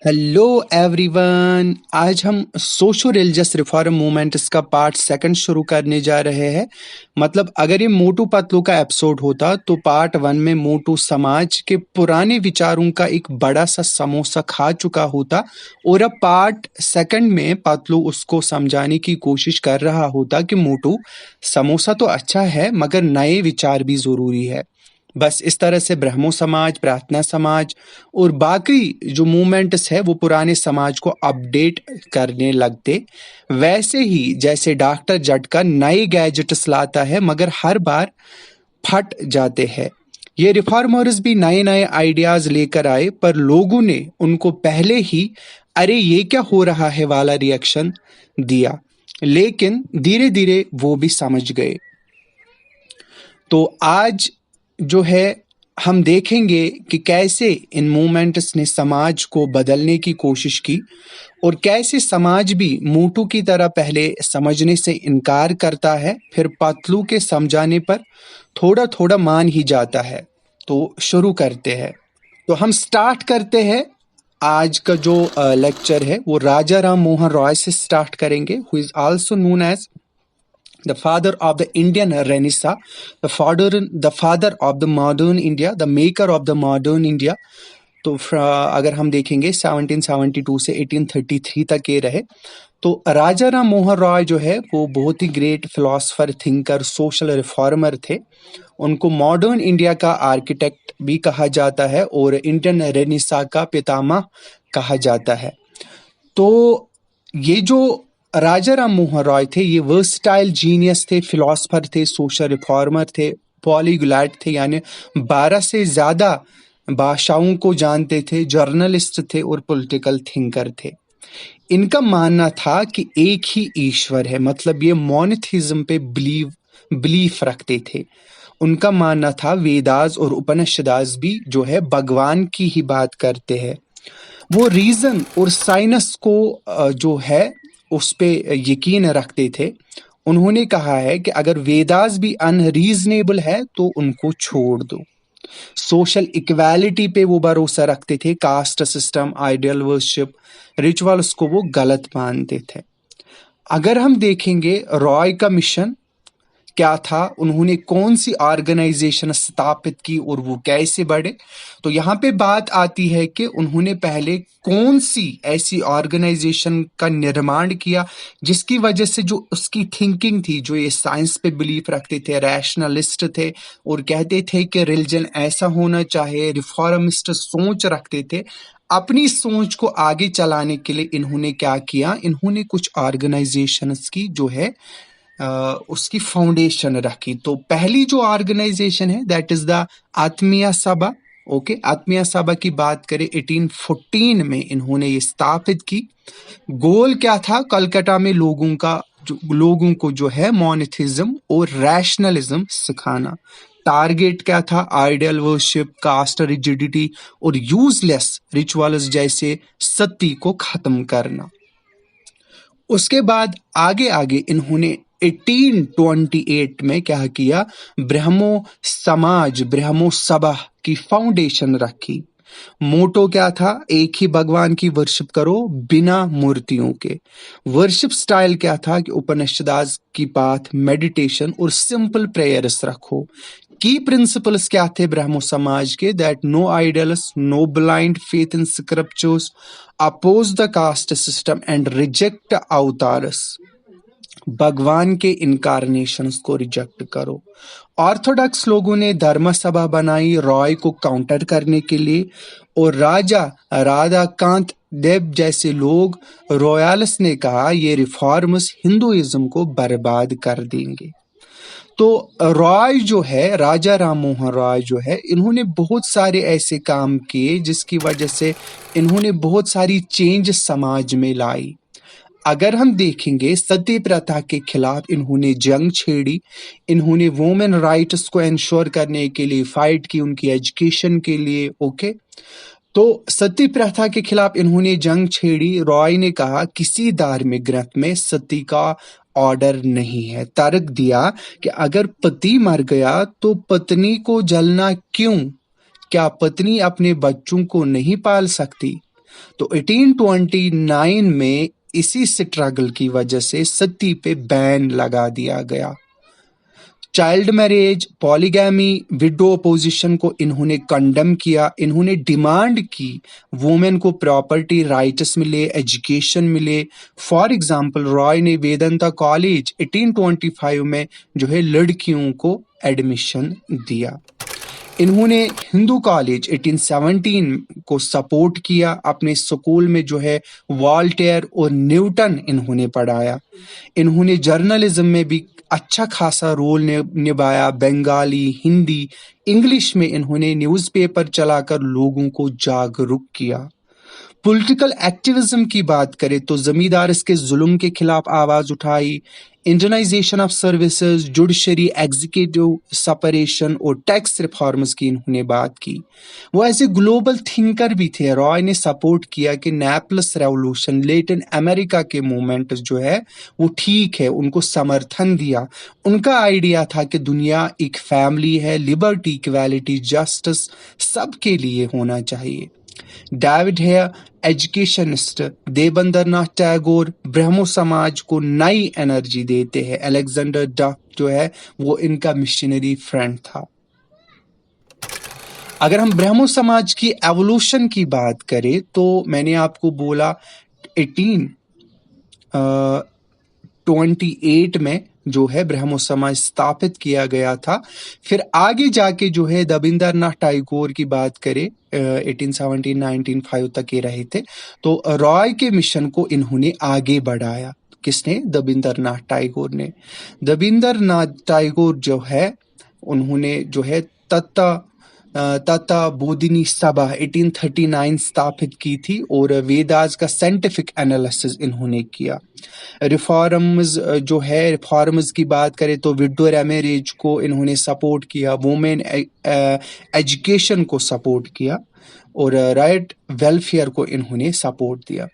Hello everyone. आज हम socio religious reform movements का पार्ट सेकंड शुरू करने जा रहे हैं। मतलब अगर ये मोटू पतलू का एपिसोड होता तो पार्ट वन में मोटू समाज के पुराने विचारों का एक बड़ा सा समोसा खा चुका होता और अब पार्ट सेकंड में पतलू उसको समझाने की कोशिश कर रहा होता कि मोटू, समोसा तो अच्छा है मगर नए विचार भी जरूरी है। बस इस तरह से ब्रह्मो समाज, प्रार्थना समाज और बाकी जो मूवमेंट्स है वो पुराने समाज को अपडेट करने लगते। वैसे ही जैसे डॉक्टर झटका नए गैजेट्स लाता है मगर हर बार फट जाते हैं, ये रिफॉर्मर्स भी नए नए आइडियाज लेकर आए पर लोगों ने उनको पहले ही अरे ये क्या हो रहा है वाला रिएक्शन दिया, लेकिन धीरे धीरे वो भी समझ गए। तो आज जो है हम देखेंगे कि कैसे इन मूवमेंट्स ने समाज को बदलने की कोशिश की और कैसे समाज भी मोटू की तरह पहले समझने से इनकार करता है, फिर पतलू के समझाने पर थोड़ा थोड़ा मान ही जाता है। तो शुरू करते हैं। तो हम स्टार्ट करते हैं। आज का जो लेक्चर है वो राजा राम मोहन रॉय से स्टार्ट करेंगे, who is also known as the father of the Indian Renaissance, the father of the modern India, the maker of the modern India। तो अगर हम देखेंगे 1772 से 1833 तक ये रहे। तो राजा राम मोहन रॉय जो है वो बहुत ही great philosopher, thinker, social reformer थे। उनको मॉडर्न इंडिया का आर्किटेक्ट भी कहा जाता है और इंडियन रेनेसां का पितामह कहा जाता है। तो ये जो राजा राम मोहन रॉय थे ये वर्सटाइल जीनियस थे, फिलोसफर थे, सोशल रिफॉर्मर थे, पॉलीग्लॉट थे, यानी 12 से ज्यादा भाषाओं को जानते थे, जर्नलिस्ट थे और पॉलिटिकल थिंकर थे। इनका मानना था कि एक ही ईश्वर है, मतलब ये मोनोथिज्म पे बिलीफ रखते थे। उनका मानना था वेदास और उपनिषदास भी जो है भगवान की ही बात करते हैं। वो रीजन और साइंस को जो है उस पे यकीन रखते थे। उन्होंने कहा है कि अगर वेदास भी अनरीजनेबल है तो उनको छोड़ दो। सोशल इक्वालिटी पे वो भरोसा रखते थे। Caste system, ideal worship, rituals को वो गलत मानते थे। अगर हम देखेंगे रॉय का मिशन क्या था, उन्होंने कौन सी ऑर्गेनाइजेशन स्थापित की और वो कैसे बढ़े, तो यहाँ पे बात आती है कि उन्होंने पहले कौन सी ऐसी ऑर्गेनाइजेशन का निर्माण किया जिसकी वजह से जो उसकी थिंकिंग थी, जो ये साइंस पे बिलीफ रखते थे, रैशनलिस्ट थे और कहते थे कि रिलीजन ऐसा होना चाहिए, रिफॉर्मिस्ट सोच रखते थे। अपनी सोच को आगे चलाने के लिए इन्होंने क्या किया, इन्होंने कुछ ऑर्गेनाइजेशंस की जो है उसकी फाउंडेशन रखी। तो पहली जो ऑर्गेनाइजेशन है दैट इज द आत्मीय सभा। ओके, आत्मीय सभा की बात करें 1814 में इन्होंने ये स्थापित की। गोल क्या था, कलकत्ता में लोगों को जो है मोनोथिज्म और रैशनलिज्म सिखाना। टारगेट क्या था, आइडियल वर्शिप, कास्ट रिजिडिटी और यूजलेस रिचुअल्स जैसे सती को खत्म करना। उसके बाद आगे आगे इन्होंने 1828 में क्या किया, ब्रह्मो समाज, ब्रह्मो सभा की फाउंडेशन रखी। मोटो क्या था, एक ही भगवान की वर्शिप करो बिना मूर्तियों के। वर्शिप स्टाइल क्या था कि उपनिषदास की बात, मेडिटेशन और सिंपल प्रेयर्स रखो। की प्रिंसिपल्स क्या थे ब्रह्मो समाज के, that no idols, no blind faith in scriptures, oppose the caste system and reject avatars, भगवान के इनकारनेशंस को रिजेक्ट करो। ऑर्थोडॉक्स लोगों ने धर्म सभा बनाई रॉय को काउंटर करने के लिए, और राजा राधाकांत देव जैसे लोग, रॉयल्स ने कहा ये रिफॉर्म्स हिंदुइज्म को बर्बाद कर देंगे। तो रॉय जो है, राजा राम मोहन रॉय जो है, इन्होंने बहुत सारे ऐसे काम किए जिसकी वजह से इन्होंने बहुत सारी चेंज समाज में लाई। अगर हम देखेंगे सती प्रथा के खिलाफ इन्होंने जंग छेड़ी, इन्होंने वुमेन राइट्स को इंश्योर करने के लिए फाइट की, उनकी एजुकेशन के लिए। ओके, तो सती प्रथा के खिलाफ इन्होंने जंग छेड़ी। रॉय ने कहा किसी धार्मिक ग्रंथ में सती का ऑर्डर नहीं है। तर्क दिया कि अगर पति मर गया तो पत्नी को जलना क्यों, क्या पत्नी अपने बच्चों को नहीं पाल सकती। तो 1829 में इसी स्ट्रगल की वजह से सती पे बैन लगा दिया गया। Child marriage, polygamy, window opposition को इन्होंने कंडेम किया। इन्होंने डिमांड की वुमेन को प्रॉपर्टी राइट्स मिले, एजुकेशन मिले। फॉर एग्जांपल रॉय ने वेदांता कॉलेज 1825 में जो है लड़कियों को एडमिशन दिया। इन्होंने हिंदू कॉलेज 1817 को सपोर्ट किया। अपने स्कूल में जो है वॉल्टेयर और न्यूटन इन्होंने पढ़ाया। इन्होंने जर्नलिज्म में भी अच्छा खासा रोल निभाया। बंगाली, हिंदी, इंग्लिश में इन्होंने न्यूज़पेपर चलाकर लोगों को जागरूक किया। पॉलिटिकल एक्टिविज्म की बात करें तो जमींदार के जुल्म के खिलाफ आवाज उठाई। Indianisation of services, judiciary, executive separation और टैक्स रिफॉर्म्स की इन्होंने बात की। वो ऐसे ग्लोबल थिंकर भी थे। रॉय ने सपोर्ट किया कि नेपल्स रेवोल्यूशन, लेटिन अमेरिका के मूवमेंट जो है वो ठीक है, उनको समर्थन दिया। उनका आइडिया था कि दुनिया एक फैमिली है, लिबर्टी, इक्वालिटी, जस्टिस सबके लिए होना चाहिए। David Hare educationist, Debendranath Tagore Brahmo Samaj को नई एनर्जी देते हैं। अलेक्जेंडर डफ जो है वो इनका मिशनरी फ्रेंड था। अगर हम ब्रह्मो समाज की एवोल्यूशन की बात करें तो मैंने आपको बोला 1828 में जो है ब्रह्मो समाज स्थापित किया गया था। फिर आगे जाके जो है रविंद्रनाथ टैगोर की बात करें 1817-1905 तक ये रहे थे। तो रॉय के मिशन को इन्होंने आगे बढ़ाया। किसने? रविंद्रनाथ टैगोर ने। रविंद्रनाथ टैगोर जो है उन्होंने जो है तथा बोधिनी सभा 1839 स्थापित की थी और वेदास का साइंटिफिक एनालिसिस इन्होंने किया। रिफॉर्म्स जो है, रिफॉर्म्स की बात करें तो विडो मैरिज को इन्होंने सपोर्ट किया, वुमेन एजुकेशन को सपोर्ट किया और राइट वेलफेयर को इन्होंने सपोर्ट दिया।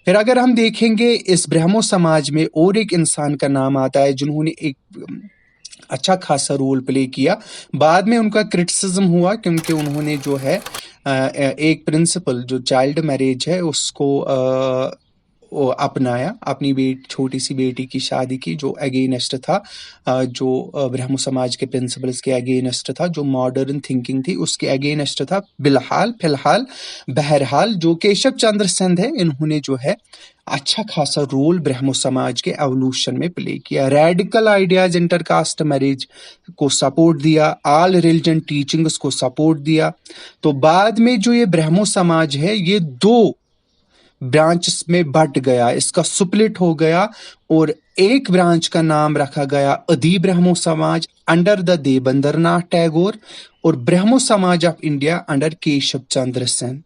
फिर अगर हम देखेंगे इस ब्रह्मो समाज में और एक इंसान का नाम आता है जिन्होंने एक अच्छा खासा रोल प्ले किया। बाद में उनका क्रिटिसिज्म हुआ क्योंकि उन्होंने जो है एक प्रिंसिपल जो चाइल्ड मैरिज है उसको अपनाया। अपनी छोटी सी बेटी की शादी की जो अगेंस्ट था, जो ब्रह्मो समाज के प्रिंसिपल्स के अगेंस्ट था, जो मॉडर्न थिंकिंग थी उसके अगेंस्ट था। फिलहाल बहरहाल जो केशव चंद्र सेन है इन्होंने जो है अच्छा खासा रोल ब्रह्मो समाज के एवोल्यूशन में प्ले किया। रेडिकल आइडियाज, इंटरकास्ट मैरिज को सपोर्ट दिया, ऑल रिलीजन टीचिंग्स को सपोर्ट दिया। तो बाद में जो ये ब्रह्मो समाज है ये दो ब्रांचेस में बट गया, इसका स्प्लिट हो गया और एक ब्रांच का नाम रखा गया आदि ब्रह्मो समाज अंडर द देवेंद्रनाथ टैगोर और ब्रह्मो समाज of India under Keshav Chandra Sen.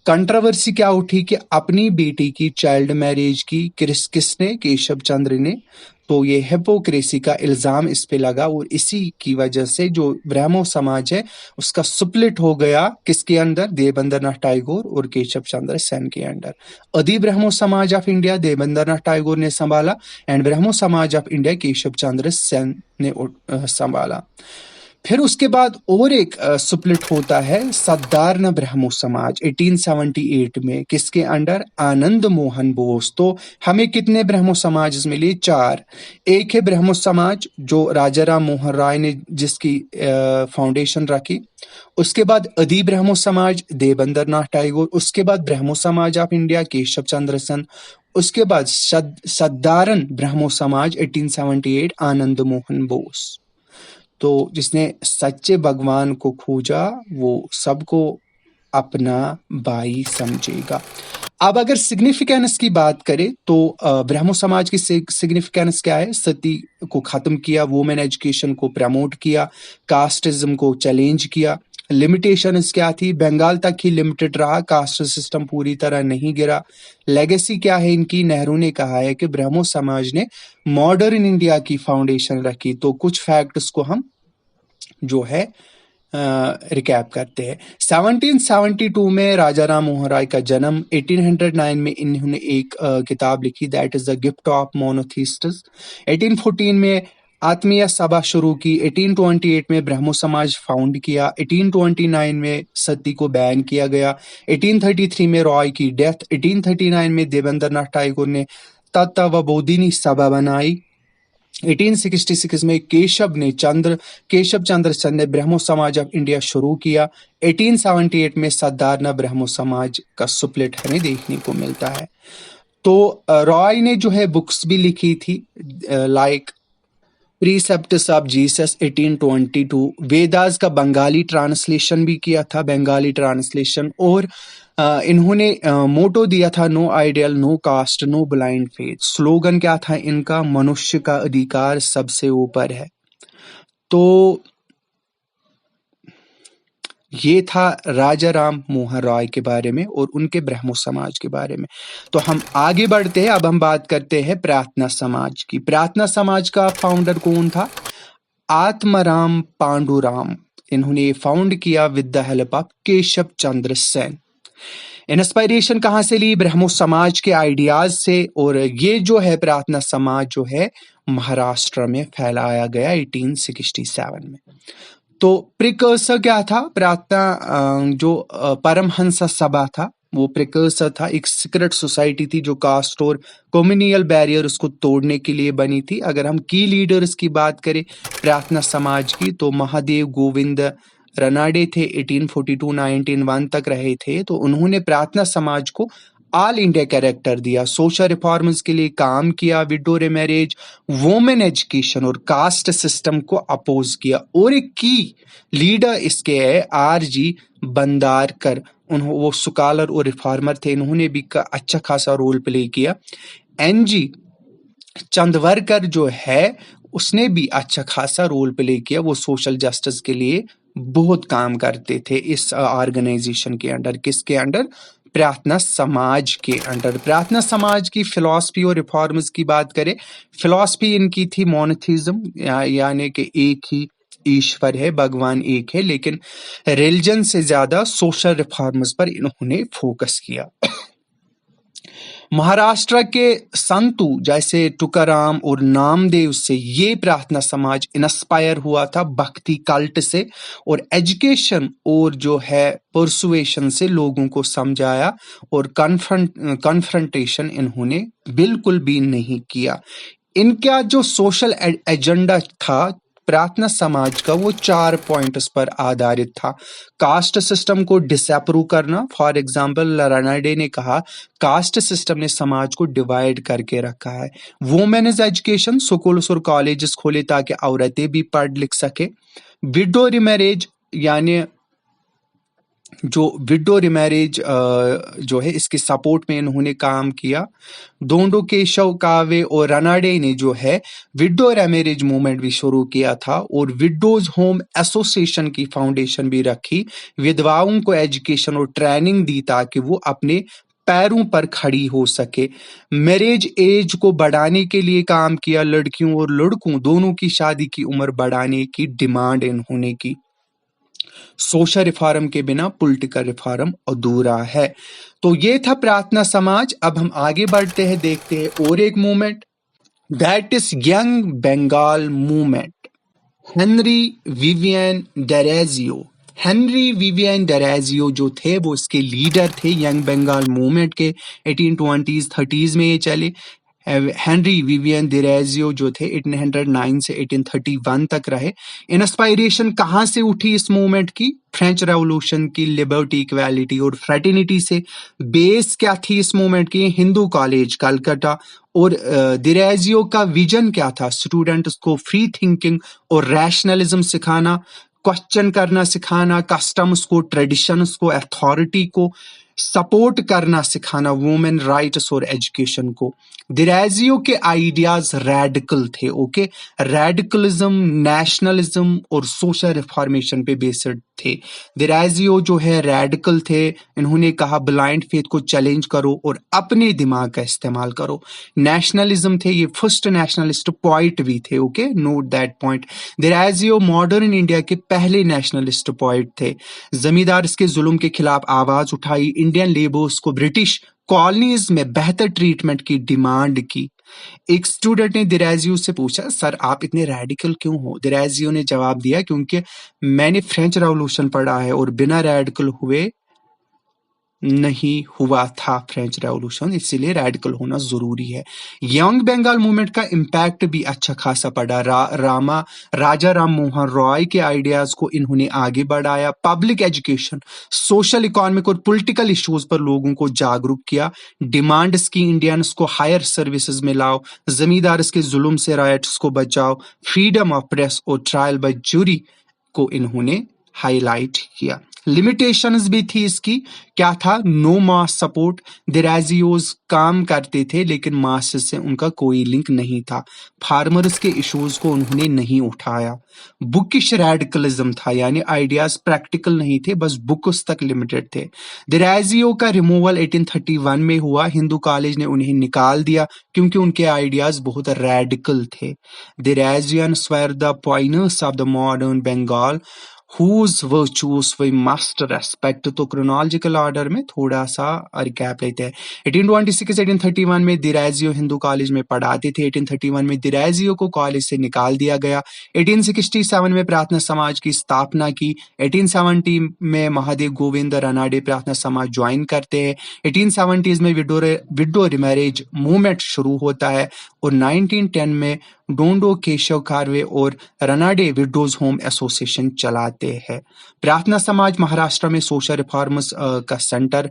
Controversy क्या उठी कि अपनी बेटी की चाइल्ड मैरिज की किसने? केशव चंद्र ने। तो ये हिपोक्रेसी का इल्जाम इस पे लगा और इसी की वजह से जो ब्रह्मो समाज है उसका स्प्लिट हो गया। किसके अंदर? देवेंद्रनाथ टैगोर और केशव चंद्र सेन के अंडर। आदि ब्रह्मो समाज ऑफ इंडिया देवेंद्रनाथ टैगोर ने संभाला एंड ब्रह्मो समाज ऑफ इंडिया केशव चंद्र सेन ने संभाला। फिर उसके बाद और एक स्प्लिट होता है साधारण ब्रह्मो समाज 1878 में। किसके अंडर? आनंद मोहन बोस। तो हमें कितने ब्रह्मो समाज मिले? 4। एक है ब्रह्मो समाज जो राजा राम मोहन राय ने जिसकी फाउंडेशन रखी। उसके बाद आदि ब्रह्मो समाज देवेंद्रनाथ टैगोर। उसके बाद ब्रह्मो समाज ऑफ इंडिया केशव चंद्र सेन। उसके बाद साधारण ब्रह्मो समाज 1878 आनंद मोहन बोस। तो जिसने सच्चे भगवान को खोजा वो सबको अपना भाई समझेगा। अब अगर सिग्निफिकेंस की बात करें तो ब्रह्मो समाज की सिग्निफिकेंस क्या है? सती को खत्म किया, वुमेन एजुकेशन को प्रमोट किया, कास्टिज्म को चैलेंज किया। लिमिटेशंस क्या थी? बंगाल तक ही लिमिटेड रहा, कास्ट सिस्टम पूरी तरह नहीं गिरा। लेगेसी क्या है इनकी? नेहरू ने कहा है कि ब्रह्मो समाज ने मॉडर्न इंडिया की फाउंडेशन रखी। तो कुछ फैक्ट्स को हम जो है रिकैप करते हैं। 1772 में राजा राम मोहन राय का जन्म। 1809 में इन्होंने एक किताब लिखी that is the gift of monotheists. 1814 में आत्मीय सभा शुरू की। 1828 में ब्रह्मो समाज फाउंड किया। 1829 में सती को बैन किया गया। 1833 में रॉय की डेथ। 1839 में देवेंद्र नाथ टैगोर ने तत्वबोधिनी सभा बनाई। 1866 में केशव चंद्र सन ने ब्रह्मो समाज ऑफ इंडिया शुरू किया। 1878 में सद्धारना ब्रह्मो समाज का स्प्लिट हमें देखने को मिलता है। तो रॉय ने जो है बुक्स भी लिखी थी, like precepts of Jesus 1822, Vedas का बंगाली ट्रांसलेशन भी किया था, बंगाली ट्रांसलेशन। और इन्होंने मोटो दिया था, no ideal, no caste, no blind faith. Slogan क्या था इनका? मनुष्य का अधिकार सबसे ऊपर है। तो ये था राजा राम मोहन रॉय के बारे में और उनके ब्रह्मो समाज के बारे में। तो हम आगे बढ़ते हैं, अब हम बात करते हैं प्रार्थना समाज की। प्रार्थना समाज का फाउंडर कौन था? आत्माराम पांडुराम। इन्होंने फाउंड किया with the help of Keshav Chandra Sen. Inspiration कहाँ से ली? ब्रह्मो समाज के आइडियाज से। और ये जो है प्रार्थना समाज जो है महाराष्ट्र में फैलाया गया 1867 में। तो प्रिकर्सर क्या था? प्रार्थना जो परमहंस सभा था वो प्रिकर्सर था। एक सीक्रेट सोसाइटी थी जो कास्ट और कम्युनियल बैरियर उसको तोड़ने के लिए बनी थी। अगर हम की लीडर्स की बात करें प्रार्थना समाज की, तो महादेव गोविंद रनाडे थे, 1842-1901 तक रहे थे। तो उन्होंने प्रार्थना समाज को ऑल इंडिया कैरेक्टर दिया, सोशल रिफॉर्म्स के लिए काम किया, विडो रिमैरेज, वुमेन एजुकेशन और कास्ट सिस्टम को अपोज किया। और एक की लीडर इसके है आर.जी. बंदारकर। वो स्कॉलर और रिफॉर्मर थे, इन्होंने भी अच्छा खासा रोल प्ले किया। एन.जी. चंदवरकर जो है उसने भी अच्छा खासा रोल प्ले किया, वो सोशल जस्टिस के लिए बहुत काम करते थे इस ऑर्गेनाइजेशन के अंडर। किसके अंडर? प्रार्थना समाज के अंडर। प्रार्थना समाज की फिलॉसफी और रिफॉर्म्स की बात करें, फिलॉसफी इनकी थी मोनोथिज्म, यानी कि एक ही ईश्वर है, भगवान एक है, लेकिन रिलीजन से ज्यादा सोशल रिफॉर्म्स पर इन्होंने फोकस किया। महाराष्ट्र के संतू जैसे तुकाराम और नामदेव से ये प्रार्थना समाज इंस्पायर हुआ था, भक्ति कल्ट से और एजुकेशन और जो है परसुएशन से लोगों को समझाया। और कन्फ्रंटेशन इन्होंने बिल्कुल भी नहीं किया। इनका जो सोशल एजेंडा था प्रार्थना समाज का, वो 4 पॉइंट्स पर आधारित था। कास्ट सिस्टम को डिसअप्रूव करना, फॉर एग्जाम्पल रनाडे ने कहा कास्ट सिस्टम ने समाज को डिवाइड करके रखा है। वुमेन्स एजुकेशन, स्कूल्स और कॉलेजेस खोले ताकि औरतें भी पढ़ लिख सके। विडो रिमैरेज, यानी जो विडो रिमैरेज जो है इसके सपोर्ट में इन्होंने काम किया। दोंडो केशव कावे और रनाडे ने जो है विडो रिमैरेज मूवमेंट भी शुरू किया था और विडोज होम एसोसिएशन की फाउंडेशन भी रखी। विधवाओं को एजुकेशन और ट्रेनिंग दी ताकि वो अपने पैरों पर खड़ी हो सके। मैरिज एज को बढ़ाने के लिए काम किया, लड़कियों और लड़कों दोनों की शादी की उम्र बढ़ाने की डिमांड इन्होंने की। सोशल रिफॉर्म के बिना पॉलिटिकल रिफॉर्म अधूरा है। तो ये था प्रार्थना समाज। अब हम आगे बढ़ते हैं, देखते हैं और एक movement, that is young Bengal movement. Henry Vivian Derozio जो थे वो इसके लीडर थे यंग बंगाल मूवमेंट के। 1820s 30s में ये चले। हेनरी विवियन डेरेजियो जो थे 1809 से 1831 तक रहे। इंस्पायरेशन कहाँ से उठी इस मूवमेंट की? फ्रेंच रेवोल्यूशन की, लिबर्टी, इक्वालिटी और फ्रेटर्निटी से। बेस क्या थी इस मूवमेंट की? हिंदू कॉलेज कलकत्ता। और डेरेजियो का विजन क्या था? स्टूडेंट्स को फ्री थिंकिंग और रैशनलिज्म सिखाना, क्वेश्चन करना सिखाना, कस्टम्स को, ट्रेडिशंस को, अथॉरिटी को सपोर्ट करना सिखाना, वुमेन राइट्स और एजुकेशन को। डेरेजियो के आइडियाज रेडिकल थे, ओके। रेडिकलिज्म, नेशनलिज्म और सोशल रिफॉर्मेशन पे बेस्ड थे। डेरेजियो जो है रेडिकल थे, इन्होंने कहा ब्लाइंड फेथ को चैलेंज करो और अपने दिमाग का इस्तेमाल करो। नेशनलिज्म थे, ये फर्स्ट नेशनलिस्ट पोइट भी थे, okay, note that point. Derozio modern India के पहले नेशनलिस्ट पोइट थे। जमींदार इसके जुल्म के खिलाफ आवाज उठाई, इंडियन लेबर्स को ब्रिटिश कॉलोनीज में बेहतर ट्रीटमेंट की डिमांड की। एक स्टूडेंट ने दिरेजियो से पूछा, सर आप इतने रेडिकल क्यों हो? दिरेजियो ने जवाब दिया, क्योंकि मैंने फ्रेंच रेवोल्यूशन पढ़ा है और बिना रेडिकल हुए नहीं हुआ था फ्रेंच रेवोल्यूशन, इसीलिए रेडिकल होना जरूरी है। यंग बंगाल मूवमेंट का इम्पैक्ट भी अच्छा खासा पड़ा। राजा राम मोहन रॉय के आइडियाज को इन्होंने आगे बढ़ाया। पब्लिक एजुकेशन, सोशल, इकोनॉमिक और पॉलिटिकल इश्यूज पर लोगों को जागरूक किया। डिमांड्स की इंडियंस को हायर सर्विसेज में लाओ, जमींदार के जुल्म से राइट्स को बचाओ, फ्रीडम ऑफ प्रेस और ट्रायल बाय ज्यूरी को इन्होंने हाईलाइट किया। लिमिटेशंस भी थी इसकी, क्या था? नो मास सपोर्ट। दिरेजियोज काम करते थे लेकिन मासेस से उनका कोई लिंक नहीं था। फार्मर्स के इश्यूज को उन्होंने नहीं उठाया। बुकिश रेडिकलिज्म था, यानी आइडियाज प्रैक्टिकल नहीं थे, बस बुक्स तक लिमिटेड थे। दिरेजियो का रिमूवल 1831 में हुआ। हिंदू कॉलेज ने उन्हें निकाल दिया क्योंकि उनके आइडियाज बहुत रेडिकल थे। Derozians were the pioneers of the modern Bengal whose virtues we must respect। तो क्रोनोलॉजिकल ऑर्डर में थोड़ा सा रिकैप लेते हैं। 1826 1831 में दिरेजियो हिंदू कॉलेज में पढ़ाते थे। 1831 में दिरेजियो को कॉलेज से निकाल दिया गया। 1867 में प्रार्थना समाज की स्थापना की। 1870 में महादेव गोविंद रानाडे प्रार्थना समाज ज्वाइन करते हैं। 1870s में विडो रिमैरेज मूवमेंट शुरू होता है और 1910 में डोंडो केशव कार्वे और रानाडे विडोज होम एसोसिएशन चलाते हैं। प्रार्थना समाज महाराष्ट्र में सोशल रिफॉर्म्स का सेंटर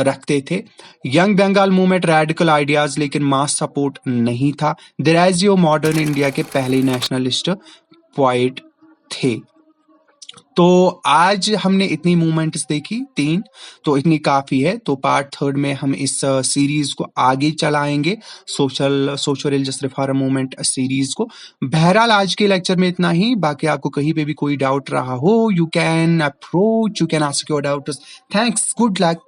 रखते थे। Young Bengal movement radical ideas लेकिन मास सपोर्ट नहीं था। दिरेजियो मॉडर्न इंडिया के पहले नेशनलिस्ट पोएट थे। तो आज हमने इतनी मूवमेंट्स देखी, 3, तो इतनी काफी है। तो पार्ट 3 में हम इस सीरीज को आगे चलाएंगे, social religious reform movement series को। बहरहाल आज के लेक्चर में इतना ही। बाकी आपको कहीं पे भी कोई डाउट रहा हो, you can approach, you can ask your doubts. Thanks, good luck.